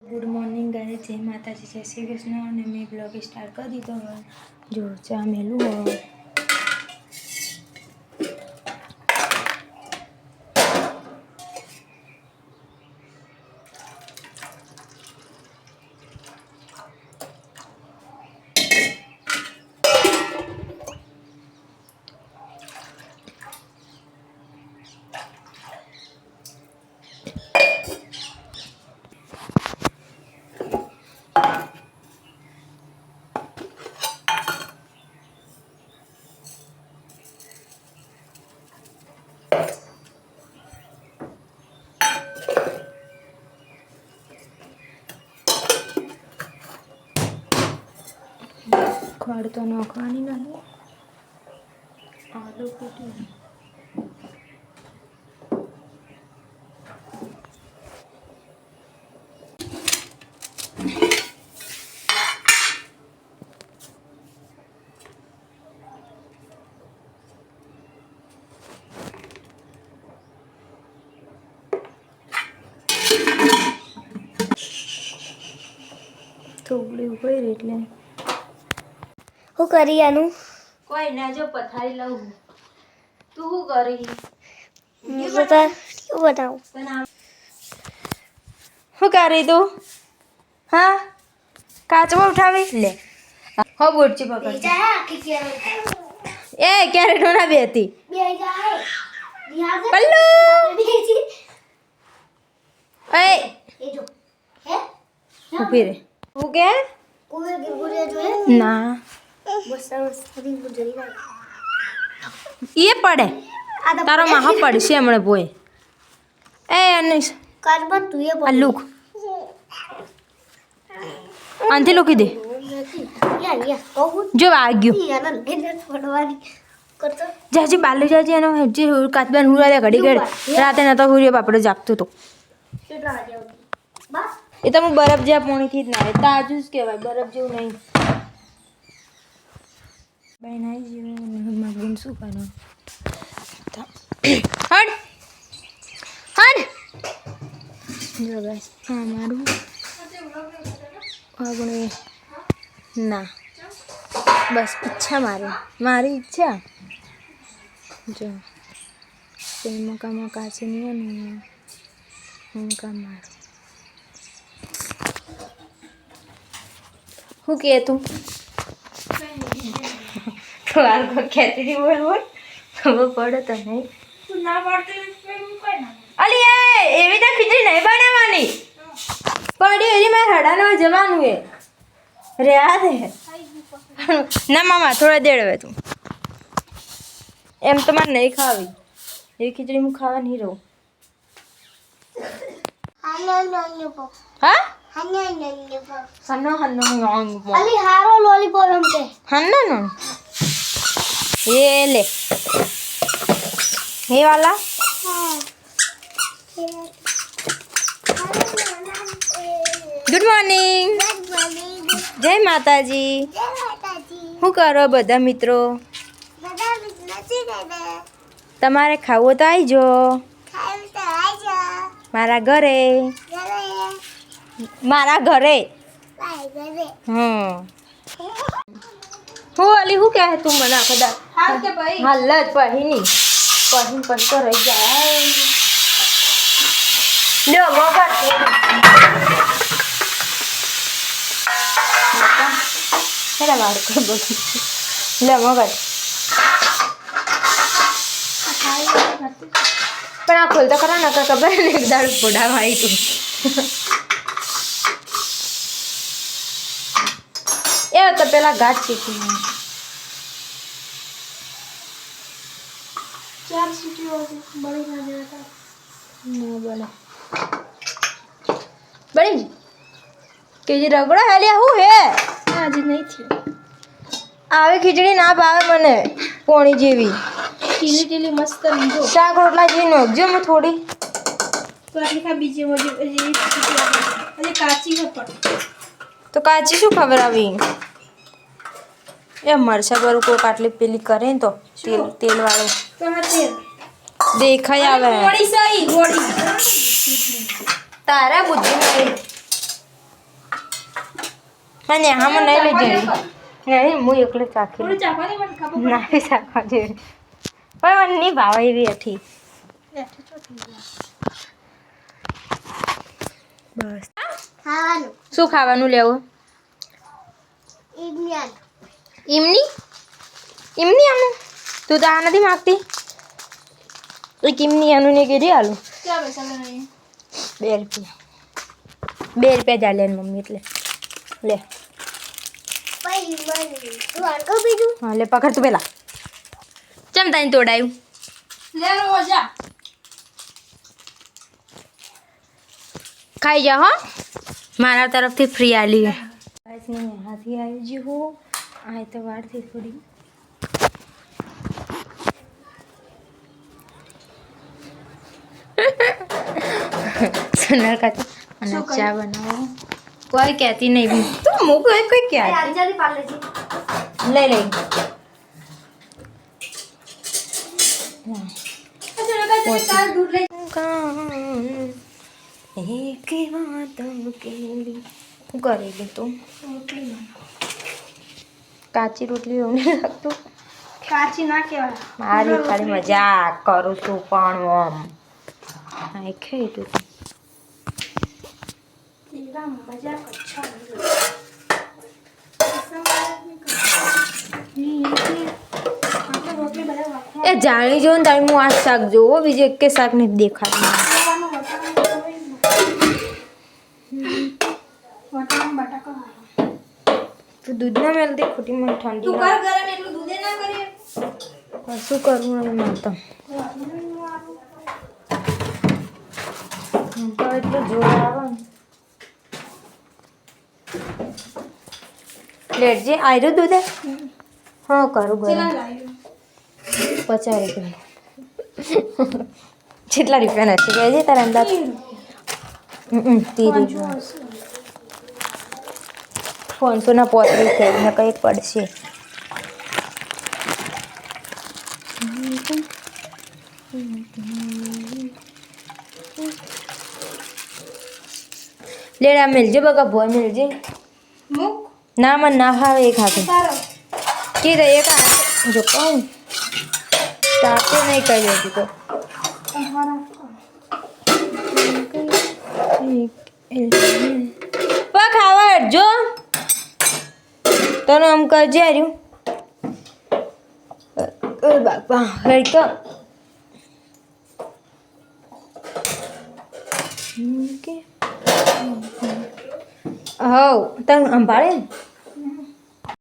Good morning guys, જય માતાજી, જય શ્રી કૃષ્ણ. અને મેં બ્લોગ સ્ટાર્ટ કરી દીધો. જો ચા મેલું ખડ તો નાખવાની નથી. આલુ કૂટી થોડી ઉકળી એટલે હું કરી આનું કોઈ ના. જો પથારી લઉં. તું શું કરી? બતા શું બનાવું? શું કરી તું? હા, કાચમાં ઉઠાવી લે. હો બોટચી પકડ. એ ક્યારે ઢોના બે હતી પલ્લુ. એ ઉભી રે. હું કે ના એ પડે તારો માહો પડશે હમણાં બોય. એ અનિશ આ લુક આનથી લૂકી દે. જો વાગ્યું જાજી બાલુ જાજી એનો જે કાચબાન હુરા દે ઘડી ઘડી રાતે નતો હુરિયો બાપડો જાગતો તો. એ તો હું બરફ જ્યાં પોણીથી જ ના તાજુ જ કહેવાય, બરફ જેવું નહીં. બેન આવી જેવું માગીને શું કરો? હડ હડ જો ગાઈસ, હા મારું આપણે ના બસ ઈચ્છા મારી ઈચ્છા. જો મકામાં કાચી નહીં ને મકા મારું. શું કહે તું? તો આ કહેતી હતી બોલ બોલ ખબર પડે તો નહીં. અલી એવી તો ખીચડી નહીં બનાવવાની. પડી એની મારે હડાનો જવાનું એ રહ્યા દે. ના મામા થોડા દેડવે તું. એમ તો મારે નહીં ખાવી એવી ખીચડી. હું ખાવા નહીં રહું. હા હન્નો અલી હારો લોલીપોપ એમ કે હન્નો નો એ લે એ વાલા. ગુડ મોર્નિંગ, જય માતાજી. શું કરો બધા મિત્રો? તમારે ખાવું તો આવજો મારા ઘરે. મારા ઘરે હું અલી શું કહે તું મને આખો દા હાલ જ પહીની પહીન પણ તો રહી જાય. લ્યો મગર હેડા મારું કર બધું. લે મગર પણ આ ખોલતા ખરા નકા ખબર ને એક દાડું પોડાવા આવી તું. એ તો પેલા ઘાટ શીખી ચાર સીટીઓ બળી ના દેતા ના બને બળી કે જે રગડો હેલ્યા હું હે આજે નહીં થયું. આવી ખીચડી ના ભાવે મને પોણી જેવી. ટીલી ટીલી મસ્ત લીધો શાક રોટલા જેવી નોખજો મેં થોડી. તો આટલી ખા બીજી મજે અને કાચી છે પણ તો કાચી શું ખબર આવી? એ મરસા બરું કોક આટલી પેલી કરે ને તો તેલ વાળું તો હા તેલ દેખાઈ આવે. ગોળી સહી ગોળી તારા બુદ્ધિ નહીં. અને આમાં નહીં લઈ જઈ નહીં હું એકલે ચાખી થોડું ચાખવા દે મને ખબર નાખી ચાખવા જેવી પણ મને નહીં ભાવે એવી હતી બસ ખાવાનું શું ખાવાનું લેવું ઇન્ડિયન એમની આનું તું તો આ નથી માગતી એક એમની આનું ને કીધી આલું ક્યાં પૈસા નહીં 2 રૂપિયા ચાલે ને મમ્મી એટલે લે પઈ મને તું આંકો બીજું હા લે પકડ તું પેલા ચમ તાઈને તોડાયું લે રોજા ખાઈ જા હો મારા તરફથી ફ્રી આલી ગાઈસને હાથી આવી જી હો આ તો વારથી થોડી સોનલ કાકી અને ચા બનાવો કોઈ કહેતી નહીં તું મૂક કોઈ કહેતી અંજલિ પાર્લેજી લઈ લઈ તાર દૂધ લઈ એક વાત કેલી શું કરેલી તું કાચી રોટલી એવું નહીં લાગતું કાચી ના કહેવાય મારી ખાલી મજાક કરું છું પણ આમ હા ખાઈ તું તેરા મજાક અચ્છા રોટલી બધા એ જાણી જો ને તારી હું આ શાક જોવો બીજું એક શાક નહીં દેખાતું તું દૂધ ના મેલતી ખોટી મને ઠંડી તું કર ગરમ એટલું દૂધે ના કરીએ લાગે. શું કરવું હવે માતા તો એટલું જોર આવે ને લેટજે આયરું દૂધ હે? હા કરું ચલા ગરમ લાવ્યું 50 રૂપિયા કેટલા રૂપિયા નથી કહેજે તારા અંદાજ 30 રૂપિયા 500 ના 35 થઈ ને કંઈ પડશે લેડા મિલજે બગા ભોય મિલજે મુક ના મને ના ભાવે એક હાથે તારો કે રે એક હાથે જો કહું તાતો નહીં કરી દેતી તો પા ખાવા હટજો તને આમ કરજે હાર્યું બાપા હઈ તો હવ તને સંભાળે ને